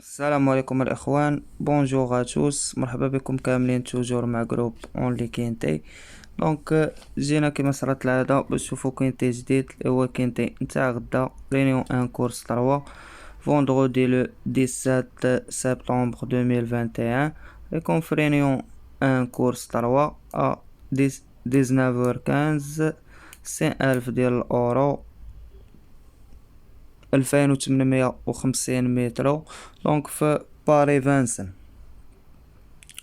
السلام عليكم الاخوان، بونجور اتوس، مرحبا بكم كاملين توجور مع جروب اون لي كينتي. جينا كما صارت العاده باش نشوفو كينتي جديد اللي هو كينتي نتاع غدا رينيون ان كورس 3 فوندردي لو 17 سبتمبر 2021 يكون في رينيون ان كورس 3 ا 19h15 50,000 ديال الاورو 2850 متر. في باري فانسن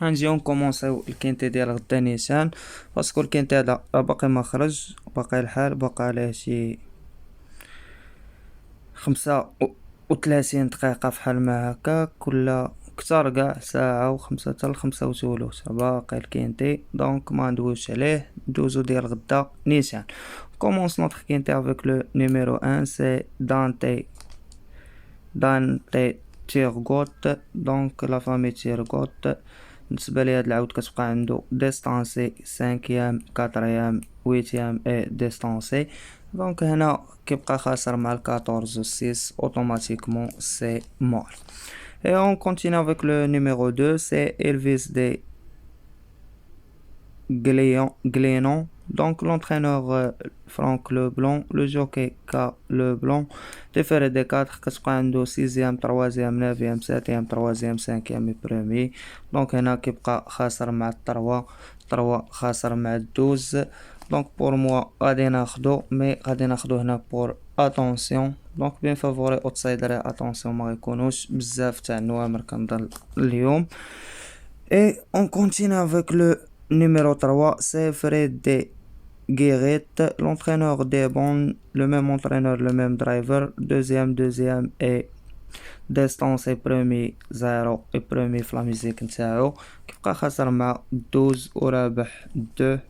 غنجيو نكومونسيو الكينتي ديال غدا نيشان، باسكو الكينتي هذا راه باقي ما خرج، باقي الحال باقي عليه شي 35 دقيقة فحال ما هكا، كل كتر كاع ساعة وخمسة حتى لخمسة وثلث باقي الكينتي. ما ندويوش عليه، ندوزو ديال غدا نيشان. كومونس نوتر كينتي افيك لو نيميرو 1 سي دانتي تيرغوت. لا فامي تيرغوت بالنسبة لي هاد العود كتبقى عندو ديستانسي 5 4 8 اي ديستانسي. هنا كيبقى خاسر مع 14 و 6 اوتوماتيكمون سي مور. Et on continue avec le numéro 2, c'est Elvis de Glénon. L'entraîneur Franck Leblanc, le jockey K Leblanc, différé des 4, كتبقى عنده 6e 3e 9e 7e 3e 5e et premier. هنا كيبقى خاسر مع 3 خاسر مع 12. pour moi غادي ناخدو هنا pour attention. بين فافوري اوتسايدر اتونسيون ما يكونوش بزاف تاع النوامر كنظن اليوم. Et on continue avec le numéro 3, c'est Fred de Guéret, l'entraîneur des bons, le même entraîneur, le même driver, deuxième et distance et premier 0 et premier في لا ميزيك نتاعو كيبقى خاسر مع 12 ورابح 2.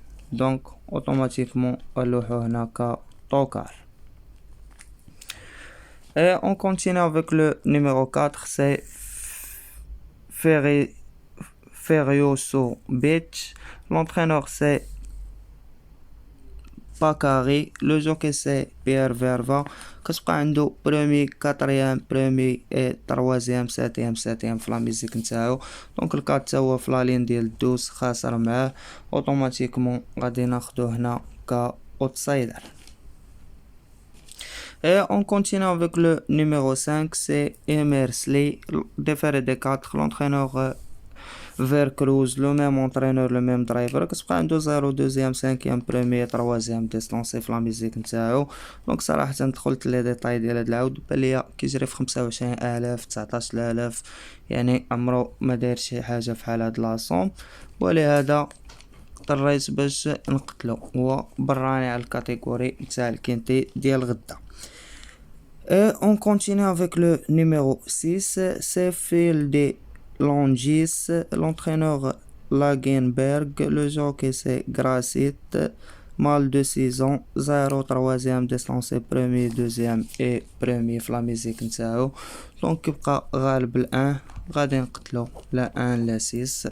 automatiquement غنلوحو هنا كطوكار. Et on continue avec le numéro 4, c'est Ferrioso Beach. L'entraîneur c'est Bakary. Le jockey c'est Pierre Verva. كتبقى عنده premier 4e premier et 3e 7e في لا ميزيك نتاعو. الكات تا هو في لا لين ديال 12 خاسر معاه، اوتوماتيكمون غادي ناخدوه هنا كاوتسايدر. Et on continue avec le numéro 5, c'est Emersley, déféré des 4, l'entraîneur Vercruz, le même entraîneur, le même driver. كتبقى عنده 0 2e 5e premier 3e ديستانسي في لا ميزيك نتاعو. صراحة دخلت لي ديتاي ديال هاد العود بان ليا كيجري في 25,000 19,000، يعني عمرو ما داير شي حاجة فحال هاد لاصوم، ولهذا اضطريت باش نقتلو. هو براني على الكاتيجوري نتاع الكينتي ديال غدا. Et on continue avec le numéro 6, c'est Phil de Longis, l'entraîneur Lagenberg, le jockey c'est Grassit, mal de 6 ans, 0 3e distance premier 2e et premier في لا ميزيك نتاعو. كيبقى غالب الان غادي نقتلو لا 1 لا 6،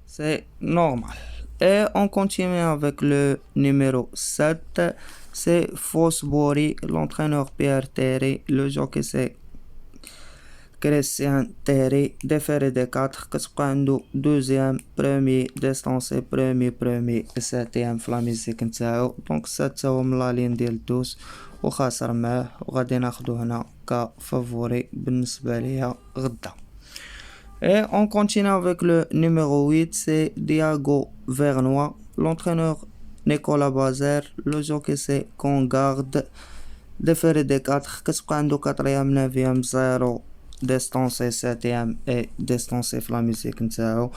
c'est normal. Et on continue avec le numéro 7, c'est Fosbury, l'entraîneur Pierre Terry, le jockey c'est Christian Terry, déféré des 4 كتبقى عنده 2e premier distance premier 7e في لا ميزيك نتاعو. 7 هو من لا لين ديال 12 وخاسر معاه، وغادي ناخدو هنا كفافوري بالنسبة ليا غدا. Et on continue avec le numéro 8, c'est Diago Vernois, l'entraîneur Nicolas Bazer, le jockey c'est Congarde, déféré des 4 كتبقى عنده 4e 9e 0 distance 7e et distance في لا ميزيك نتاعو.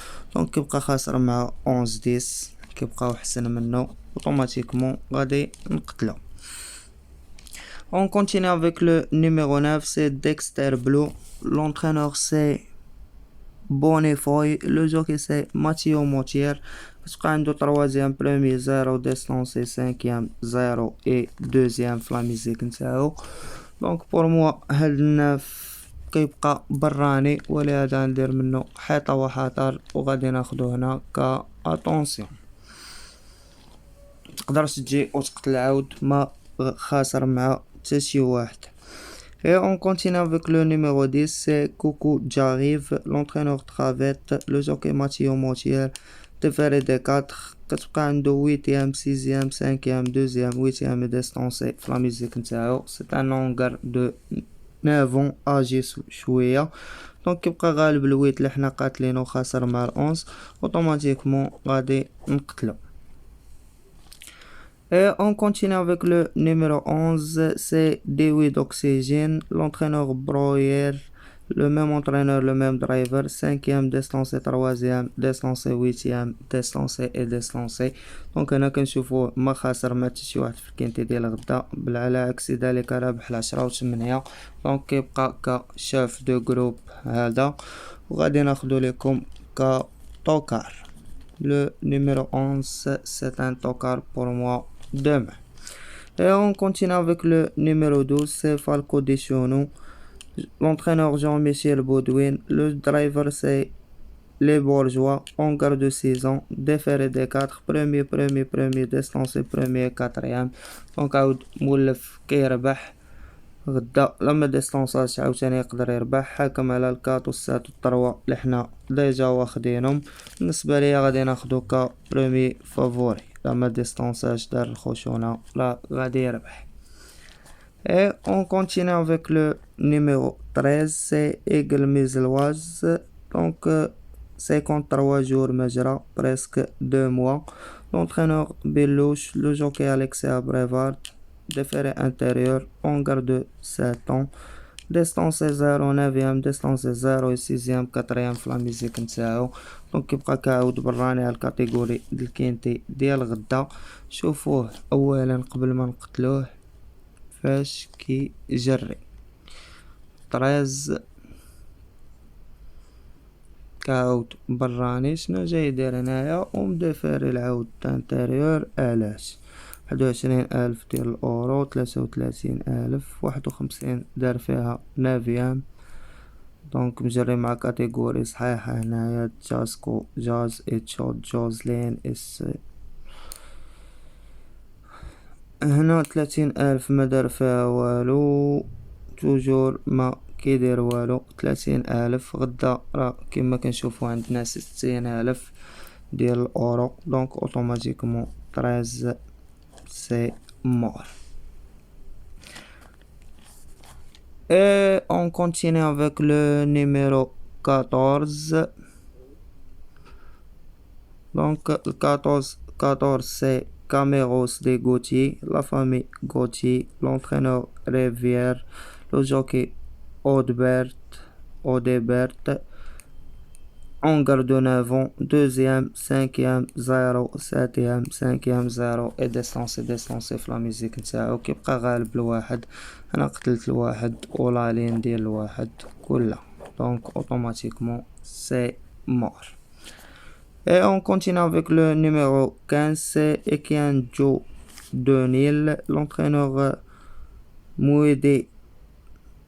كيبقى خاسر مع 11 10، كيبقاو حسن منه، اوتوماتيكمون غادي نقتلو. On continue avec le numéro 9, c'est Dexter Blue, l'entraîneur c'est Bonifoy, le jockey c'est Mathieu Motier. كتبقى عنده 3e premier 0 distance 5e 0 et 2e في لا ميزيك نتاعو. pour moi هاد الناف كيبقى براني، ولهذا ندير منه حيطة وحطر، وغادي ناخدو هنا اتونسيون. تقدرش تجي وتقتل العود ما خاسر مع حتى شي واحد. Et on continue avec le numéro 10, c'est Coucou J'arrive, l'entraîneur Travette, le jockey Mathieu Motier, déféré des 4, كتبقى عنده 8e, 6e, 5e, 2e, 8e distancé في la musique نتاعو. C'est un longueur de 9 ans âgé شوية. دونك كيبقى غالب الويت اللي حنا قاتلينو خاسر مع ال11 اوتوماتيكمون غادي نقتلو. Et on continue avec le numéro 11, c'est Dewey d'Oxygène, l'entraîneur Broyer, le même entraîneur, le même driver, 5e distancé, 3e distancé, 8e distancé et distancé. Donc هنا كنشوفو ما خاسر ما حتى شي واحد في الكينتي ديال غدا، بل على عكس ذلك رابح 10 و8. دونك كيبقى كشاف دو جروب هذا، وغادي ناخدو لكم كتوكار. Le numéro 11, c'est un tocard pour moi demain. Et on continue avec le numéro 12, c'est Falco Deschonaux, l'entraîneur Jean-Michel Baudouin, le driver c'est Les Bourgeois, en garde de 6 ans, déféré des 4, premier, distancé, premier, 4e. Donc عاود مولف كيربح غدا لما ديستونساج عاوتاني يقدر يربح، حاكم على الكات والسات والطروا اللي حنا ديجا واخدينهم. بالنسبه ليا غادي ناخدو كا برومي فافوري، لما ديستونساج دار الخشونه لا غادي يربح. Et on continue avec le numéro 13, c'est Aigle Miseloise, donc 53 jours majra, presque 2 mois. L'entraîneur Belouche, le jockey Alexis Abrevard, déféré intérieur, en garde de 7 ans, distance 0 9e, distance 0 et 6e 4e في la musique نتاعو. دونك كيبقى كعاود براني على الكاتيجوري ديال الكينتي ديال غدا. شوفوه اولا قبل ما نقتلوه فاش كيجري 13 كعاود براني شنو جاي داير هنايا ومدافاري العاود انتيريور. علاش 21,000 ديال الأورو، 33,000، 51 دار فيها 9. دونك مجري مع كاتيجوري صحيحة هنايا، جاسكو جاز اتشوت جوزلين اس. هنا 30,000 ما دار فيها والو، توجور ما كيدير والو. 30,000 غدا راه كيما كنشوفو عندنا 60,000 ديال الأورو. دونك اوتوماتيكمون 13 c'est mort. Et on continue avec le numéro 14. Donc 14 c'est Cameros de Gauthier, la famille Gauthier, l'entraîneur Rivière, le jockey Audebert, en garde de 9 ans, 2e, 5e 0, 7e 5e 0 et distance في la musique نتاعو. كيبقى غالب الواحد، انا قتلت الواحد ولا لين ديال الواحد كلها. دونك اوتوماتيكمون سي مور. Et on continue avec le numéro 15, c'est Etienne Joe Denil, l'entraîneur Mouedi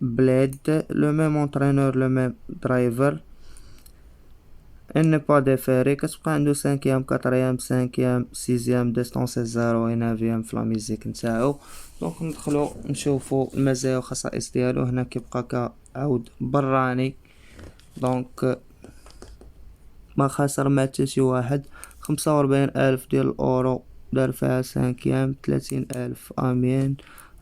Bled, le même entraîneur, le même driver. Il n'est pas déféré. كتبقى عنده 5e 4e 5e 6e distance 0 et 9e في la musique نتاعو. دونك ندخلو نشوفو المزايا والخصائص ديالو. هنا كيبقى كعود براني، دونك ما خسر مع حتى شي واحد. 45,000 ديال الأورو دار فيها 5e، 30,000 في اميان،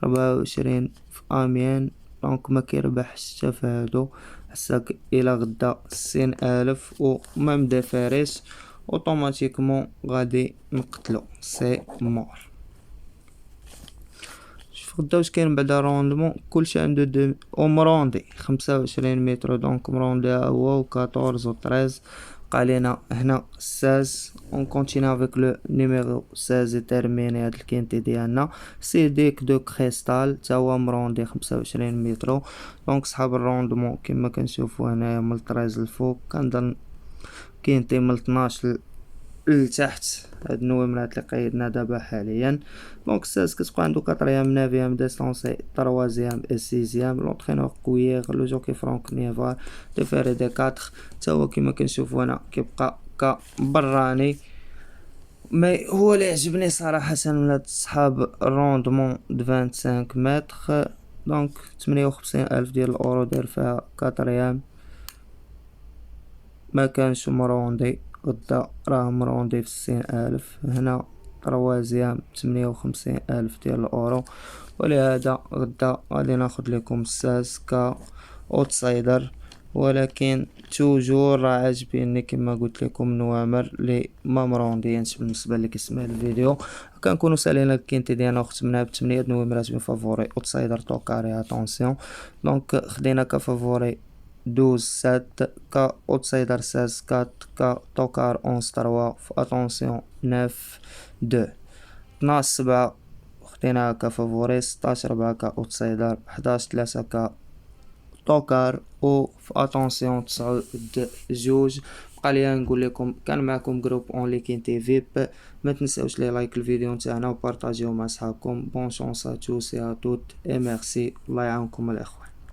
24 في اميان. دونك ما كيربحش حتى في هادو. حساك الى غدا 60,000 وما مدافاريش، اوتوماتيكمون غادي نقتلو سي مور. شوف غدا واش كاين بعدا روندمون. كلشي عنده ومروندي 25 متر. دونك مروندي هو و 14 و 13. علينا هنا 16. on continue avec le numéro 16 terminé هاد الكينتي ديالنا. سي ديك دو كريستال تا هو مروندي 25 متر. دونك صحاب الروندمون كما كنشوفو هنايا من 13 الفوق، كنظن كينتي من 12 لتحت. هاد النومرات اللي قيدنا دابا حاليا. دونك 16 كتبقى عندو 4e 9e ديستونسي 3e et 6e. لونترينور كويير لو جوكي فرانك نيفار ديفيري دي 4 تا هو كيما كنشوفو هنا كيبقى كبراني. مي هو اللي عجبني صراحة ولاد صحاب الروندمون د 25 متر. دونك 58,000 ديال الأورو داير فيها كاتريام مكانش مروندي، غدا راه مروندي في 60,000. هنا تروازيام 58,000 ديال الأورو، ولهذا غدا غادي ناخد لكم الساس ك اوتسايدر. ولكن توجور راه عاجبيني كما قلت لكم نوامر لي ما مرونديينش بالنسبه اللي كيسمع الفيديو. كنكونوا سالينا الكينتي ديالنا وختمناها بثمانية نوامرات من فافوري اوتسايدر توكاري اتونسيون. دونك خدينا كفافوري 12 7 ك اوتسايدر 16 4 ك توكار 11 3 في اتونسيون 9 2 12 7 خديناها كفافوري، 16 4 ك اوتسايدر، 11 3 ك توكار، و في اتونسيون 9 2. بقى ليا نقول لكم كان معكم جروب اونلي كينتي فيب. ما تنساوش لي لايك الفيديو نتاعنا وبارطاجيو مع صحابكم. بون شونس ا توس اي ا توت اي ميرسي، الله يعاونكم الاخوان.